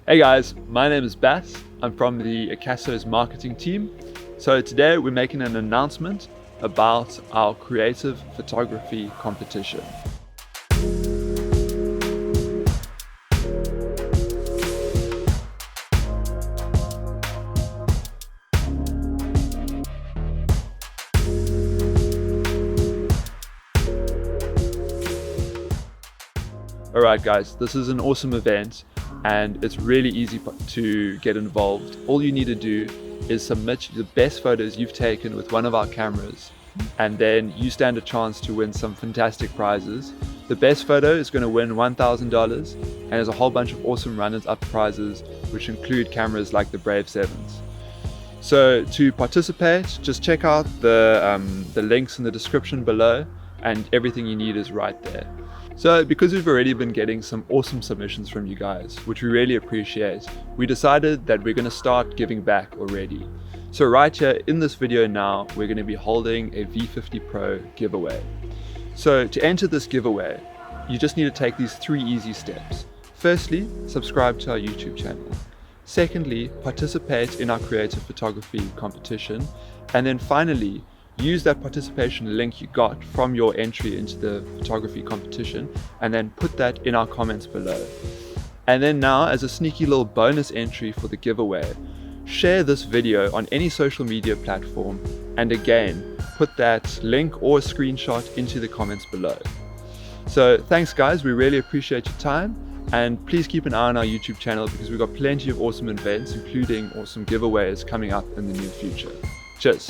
Hey guys, my name is Bass. I'm from the AKASO's marketing team. So today we're making an announcement about our creative photography competition. Alright guys, this is an awesome event and it's really easy to get involved. All you need to do is submit the best photos you've taken with one of our cameras, and then you stand a chance to win some fantastic prizes. The best photo is going to win $1,000, and there's a whole bunch of awesome runners-up prizes which include cameras like the Brave 7s. So to participate, just check out the links in the description below, and everything you need is right there. So because we've already been getting some awesome submissions from you guys, which we really appreciate, we decided that we're going to start giving back already. So right here in this video now, we're going to be holding a V50 Pro giveaway. So to enter this giveaway, you just need to take these 3 easy steps. Firstly, subscribe to our YouTube channel. Secondly, participate in our creative photography competition. And then finally, use that participation link you got from your entry into the photography competition and then put that in our comments below. And then now, as a sneaky little bonus entry for the giveaway, share this video on any social media platform, and again, put that link or screenshot into the comments below. So thanks guys, we really appreciate your time, and please keep an eye on our YouTube channel because we've got plenty of awesome events, including awesome giveaways coming up in the near future. Cheers.